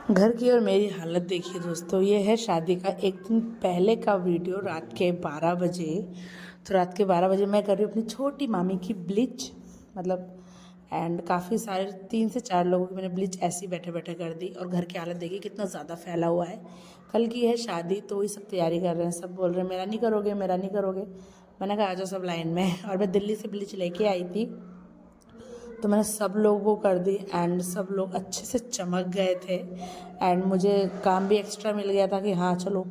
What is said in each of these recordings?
घर की और मेरी हालत देखिए दोस्तों, ये है शादी का एक दिन पहले का वीडियो रात के 12 बजे। तो रात के 12 बजे मैं कर रही हूँ अपनी छोटी मामी की ब्लीच, मतलब एंड काफ़ी सारे 3 से 4 लोगों की मैंने ब्लीच ऐसे ही बैठे बैठे कर दी। और घर की हालत देखिए कितना ज़्यादा फैला हुआ है। कल की है शादी तो वही सब तैयारी कर रहे हैं, सब बोल रहे हैं मेरा नहीं करोगे, मेरा नहीं करोगे। मैंने कहा आ जाओ सब लाइन में। और मैं दिल्ली से ब्लीच लेके आई थी तो मैंने सब लोगों को कर दी एंड सब लोग अच्छे से चमक गए थे। एंड मुझे काम भी एक्स्ट्रा मिल गया था कि हाँ चलो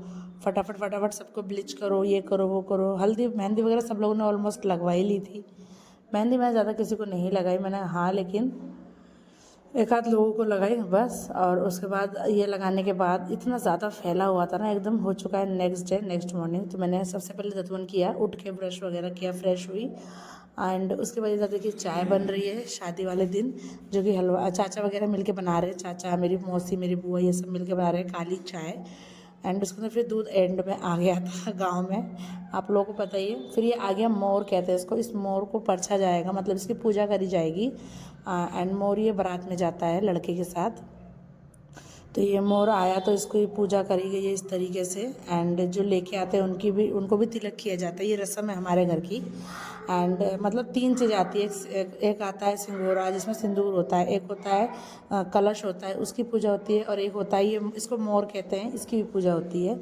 फटाफट फटाफट सबको ब्लीच करो, ये करो वो करो। हल्दी मेहंदी वगैरह सब लोगों ने ऑलमोस्ट लगवा ही ली थी। मेहंदी मैं ज़्यादा किसी को नहीं लगाई, मैंने हाँ लेकिन एक आध लोगों को लगाई बस। और उसके बाद ये लगाने के बाद इतना ज़्यादा फैला हुआ था ना, एकदम हो चुका है नेक्स्ट डे नेक्स्ट मॉर्निंग। तो मैंने सबसे पहले दतवन किया, उठ के ब्रश वगैरह किया, फ्रेश हुई। एंड उसके बाद इधर देखिए चाय बन रही है शादी वाले दिन, जो कि हलवा चाचा वगैरह मिलके बना रहे हैं, चाचा मेरी मौसी मेरी बुआ ये सब मिलके बना रहे हैं काली चाय। एंड उसके अंदर फिर दूध एंड में आ गया था गांव में, आप लोगों को पता ही है। फिर ये आ गया मोर कहते हैं इसको, इस मोर को परछा जाएगा, मतलब इसकी पूजा करी जाएगी। एंड मोर ये बारात में जाता है लड़के के साथ। तो ये मोर आया तो इसको पूजा करी गई है इस तरीके से। एंड जो लेके आते हैं उनको भी तिलक किया जाता है, ये रस्म है हमारे घर की। एंड मतलब 3 चीज़ आती है, एक आता है सिंदूरा जिसमें सिंदूर होता है, एक होता है कलश होता है उसकी पूजा होती है, और एक होता है ये इसको मोर कहते हैं, इसकी भी पूजा होती है।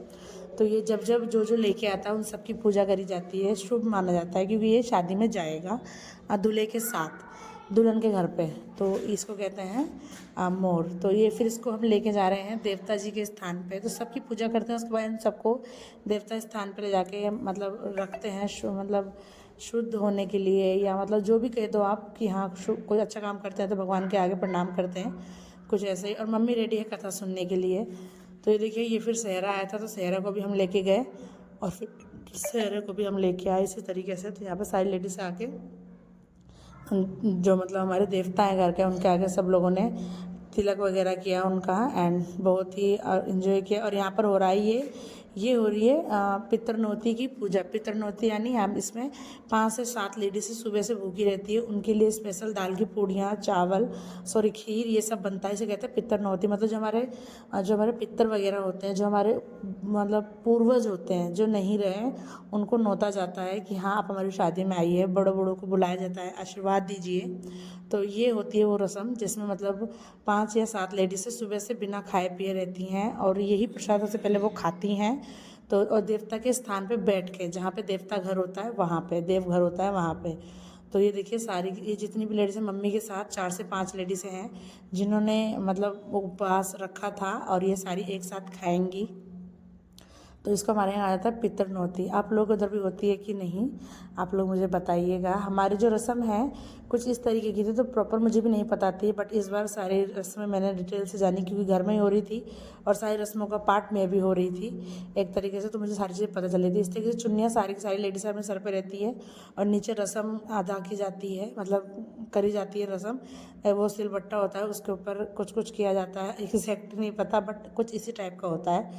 तो ये जब जब जो जो लेके आता है उन सबकी पूजा करी जाती है, शुभ माना जाता है क्योंकि ये शादी में जाएगा दूल्हे के साथ दुल्हन के घर पे। तो इसको कहते हैं मोर। तो ये फिर इसको हम लेके जा रहे हैं देवता जी के स्थान पे, तो सबकी पूजा करते हैं। उसके बाद इन सबको देवता स्थान पे ले जाके मतलब रखते हैं, मतलब शुद्ध होने के लिए, या मतलब जो भी कह दो आप कि हाँ कोई अच्छा काम करते हैं तो भगवान के आगे प्रणाम करते हैं, कुछ ऐसे ही। और मम्मी रेडी है कथा सुनने के लिए। तो ये देखिए ये फिर सहरा आया था तो सहरा को भी हम लेके गए, और फिर सहरे को भी हम लेके आए इसी तरीके से। तो यहाँ पर सारी लेडीज आके जो मतलब हमारे देवता हैं घर के, उनके आगे सब लोगों ने तिलक वगैरह किया उनका। एंड बहुत ही इन्जॉय किया। और यहाँ पर हो रहा है ये हो रही है पितरनौती की पूजा। पितरनौती यानी हम इसमें 5 से 7 लेडीज सुबह से भूखी रहती है, उनके लिए स्पेशल दाल की पूड़ियाँ, चावल, सॉरी खीर, ये सब बनता है। इसे कहते हैं पितरनौती। मतलब जो हमारे पितर वगैरह होते हैं, जो हमारे मतलब पूर्वज होते हैं जो नहीं रहे, उनको नौता जाता है कि हाँ आप हमारी शादी में आइए, बड़ों बड़ों को बुलाया जाता है, आशीर्वाद दीजिए। तो ये होती है वो रस्म जिसमें मतलब 5 या 7 लेडीज़ सुबह से बिना खाए पिए रहती हैं, और यही प्रसाद से पहले वो खाती हैं। तो और देवता के स्थान पे बैठ के, जहाँ पे देवता घर होता है वहाँ पे, देवघर होता है वहाँ पे। तो ये देखिए सारी ये जितनी भी लेडीज़ हैं, मम्मी के साथ 4 से 5 लेडीज़ हैं जिन्होंने मतलब वो उपवास रखा था, और ये सारी एक साथ खाएंगी। तो इसको हमारे यहाँ आ जाता है पितरनौती। आप लोग उधर भी होती है कि नहीं, आप लोग मुझे बताइएगा। हमारी जो रस्म है कुछ इस तरीके की थी, तो प्रॉपर मुझे भी नहीं पता थी, बट इस बार सारी रस्में मैंने डिटेल से जानी क्योंकि घर में ही हो रही थी, और सारी रस्मों का पार्ट में भी हो रही थी एक तरीके से। तो मुझे सारी चीज़ें पता चली थी। इस तरीके से चुन्नियाँ सारी की सारी लेडीज़ अपने सर पर रहती है, और नीचे रस्म अदा की जाती है, मतलब करी जाती है रस्म। वो सिलबट्टा होता है, उसके ऊपर कुछ कुछ किया जाता है, एग्जैक्ट नहीं पता बट कुछ इसी टाइप का होता है।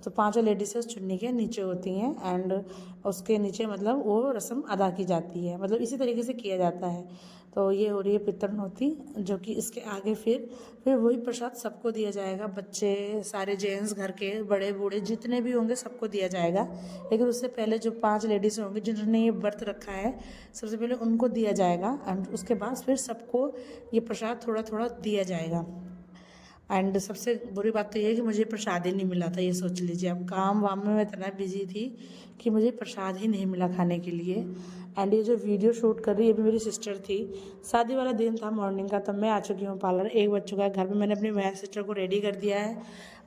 तो 5 लेडीज़ उस चुन्नी के नीचे होती हैं, एंड उसके नीचे मतलब वो रस्म अदा की जाती है, मतलब इसी तरीके से किया जाता है। तो ये हो रही है पितरनौती, जो कि इसके आगे फिर वही प्रसाद सबको दिया जाएगा, बच्चे सारे जेंट्स घर के बड़े बूढ़े जितने भी होंगे सबको दिया जाएगा। लेकिन उससे पहले जो 5 लेडीज़ होंगी जिन्होंने ये व्रत रखा है, सबसे पहले उनको दिया जाएगा, एंड उसके बाद फिर सबको ये प्रसाद थोड़ा थोड़ा दिया जाएगा। एंड सबसे बुरी बात तो ये है कि मुझे प्रसाद ही नहीं मिला था। ये सोच लीजिए, अब काम वाम में मैं इतना बिजी थी कि मुझे प्रसाद ही नहीं मिला खाने के लिए। एंड ये जो वीडियो शूट कर रही है, ये भी मेरी सिस्टर थी। शादी वाला दिन था मॉर्निंग का, तब मैं आ चुकी हूँ पार्लर, 1 बज चुका है। घर में मैंने अपनी बहन सिस्टर को रेडी कर दिया है,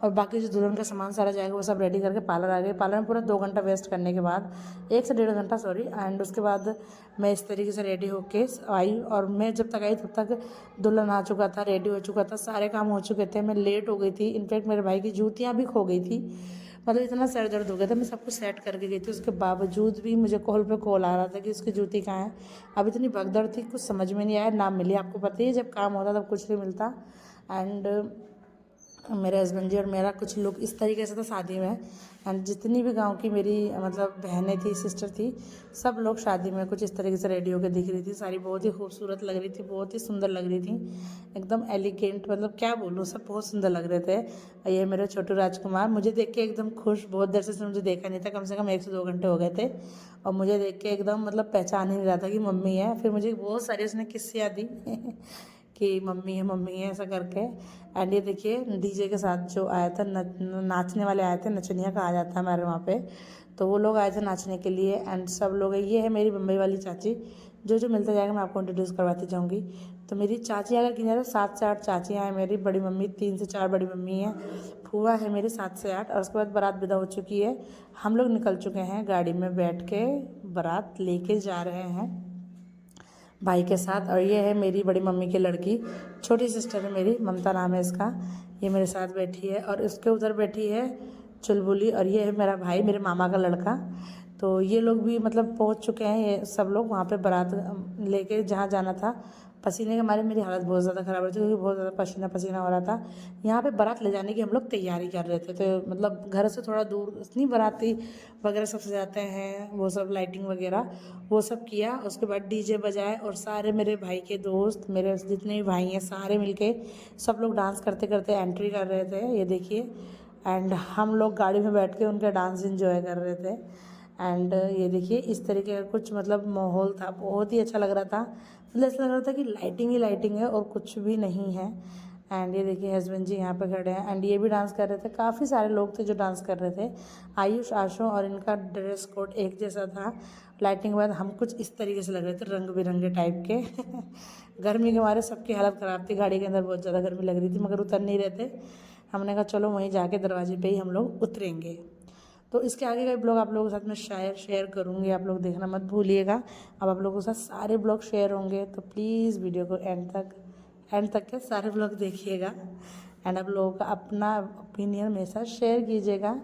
और बाकी जो दुल्हन का सामान सारा जाएगा वो सब रेडी करके पार्लर आ गई। पार्लर में पूरा 2 घंटा वेस्ट करने के बाद, 1 से 1.5 घंटा सॉरी। एंड उसके बाद मैं इस तरीके से रेडी होके आई, और मैं जब तक आई तब तक दुल्हन आ चुका था, रेडी हो चुका था, सारे काम हो चुके थे। मैं लेट हो गई थी, इनफैक्ट मेरे भाई की जूतियाँ भी खो गई थी। मतलब इतना सर दर्द हो गया था, मैं सब कुछ सेट करके गई थी, उसके बावजूद भी मुझे कॉल पे कॉल आ रहा था कि उसकी जूती कहाँ है। अब इतनी भगदड़ थी, कुछ समझ में नहीं आया, ना मिली। आपको पता ही है जब काम होता तब कुछ नहीं मिलता। एंड मेरे हस्बैंड जी और मेरा कुछ लोग इस तरीके से था शादी में। एंड जितनी भी गांव की मेरी मतलब बहनें थी, सिस्टर थी, सब लोग शादी में कुछ इस तरीके से रेडी होकर दिख रही थी। सारी बहुत ही खूबसूरत लग रही थी, बहुत ही सुंदर लग रही थी, एकदम एलिगेंट, मतलब क्या बोलूँ, सब बहुत सुंदर लग रहे थे। ये मेरे छोटू राजकुमार मुझे देख के एकदम खुश, बहुत देर से मुझे देखा नहीं था, कम से कम 1 से 2 घंटे हो गए थे, और मुझे देख के एकदम मतलब पहचान ही नहीं रहा था कि मम्मी है। फिर मुझे बहुत सारी उसने किस्सियाँ दी कि मम्मी है ऐसा करके। एंड ये देखिए डीजे के साथ जो आया था, नाचने वाले आए थे, नचनिया कहा जाता है हमारे वहाँ पे, तो वो लोग आए थे नाचने के लिए। एंड सब लोग, ये है मेरी बम्बई वाली चाची, जो मिलता जाएगा मैं आपको इंट्रोड्यूस करवाती जाऊँगी। तो मेरी चाची अगर गिना तो 7 से 8 चाचियाँ हैं मेरी, बड़ी मम्मी 3 से 4 बड़ी मम्मी हैं, फूआ है मेरी 7 से 8, और उसके बाद बारात विदा हो चुकी है। हम लोग निकल चुके हैं गाड़ी में बैठ के, बारात लेके जा रहे हैं भाई के साथ। और ये है मेरी बड़ी मम्मी की लड़की, छोटी सिस्टर है मेरी, ममता नाम है इसका, ये मेरे साथ बैठी है। और इसके उधर बैठी है चुलबुली, और ये है मेरा भाई, मेरे मामा का लड़का। तो ये लोग भी मतलब पहुंच चुके हैं, ये सब लोग वहाँ पे बारात लेके जहाँ जाना था। पसीने के मारे मेरी हालत बहुत ज़्यादा ख़राब हो रही थी, क्योंकि बहुत ज़्यादा पसीना पसीना हो रहा था। यहाँ पे बारात ले जाने की हम लोग तैयारी कर रहे थे, तो मतलब घर से थोड़ा दूर इतनी बाराती वगैरह सब सजाते हैं, वो सब लाइटिंग वगैरह वो सब किया। उसके बाद डीजे बजाए, और सारे मेरे भाई के दोस्त, मेरे जितने भी भाई हैं सारे मिलके सब लोग डांस करते करते एंट्री कर रहे थे, ये देखिए। एंड हम लोग गाड़ी में बैठ के उनका डांस एंजॉय कर रहे थे। एंड ये देखिए इस तरीके का कुछ मतलब माहौल था, बहुत ही अच्छा लग रहा था। मतलब ऐसा लग रहा था कि लाइटिंग ही लाइटिंग है और कुछ भी नहीं है। एंड ये देखिए हस्बैंड जी यहाँ पे खड़े हैं, एंड ये भी डांस कर रहे थे। काफ़ी सारे लोग थे जो डांस कर रहे थे। आयुष, आशो और इनका ड्रेस कोड एक जैसा था। लाइटिंग के बाद हम कुछ इस तरीके से लग रहे थे, रंग बिरंगे टाइप के गर्मी के मारे सबकी हालत ख़राब थी, गाड़ी के अंदर बहुत ज़्यादा गर्मी लग रही थी, मगर उतर नहीं रहे थे। हमने कहा चलो वहीं जाके दरवाजे पे ही हम लोग उतरेंगे। तो इसके आगे का ब्लॉग आप लोगों के साथ मैं शायद शेयर करूँगी, आप लोग देखना मत भूलिएगा। अब आप लोगों के साथ सारे ब्लॉग शेयर होंगे, तो प्लीज़ वीडियो को एंड तक के सारे ब्लॉग देखिएगा। एंड आप लोगों का अपना ओपिनियन मेरे साथ शेयर कीजिएगा।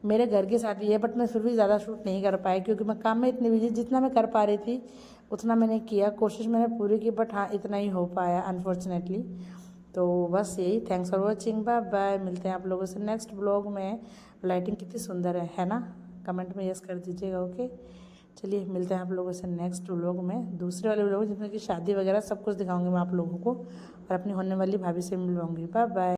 मेरे घर की शादी है, बट मैं फिर भी ज़्यादा शूट नहीं कर पाई, क्योंकि मैं काम में इतनी बिजी, जितना मैं कर पा रही थी उतना मैंने किया, कोशिश मैंने पूरी की, बट हाँ इतना ही हो पाया अनफॉर्चुनेटली। तो बस यही, thanks for watching, bye bye. मिलते हैं आप लोगों से नेक्स्ट ब्लॉग में। लाइटिंग कितनी सुंदर है ना? कमेंट में यस कर दीजिएगा, ओके। चलिए मिलते हैं आप लोगों से नेक्स्ट व्लॉग में, दूसरे वाले व्लॉग जिसमें कि शादी वगैरह सब कुछ दिखाऊंगी मैं आप लोगों को, और अपनी होने वाली भाभी से मिलवाऊंगी। Bye bye.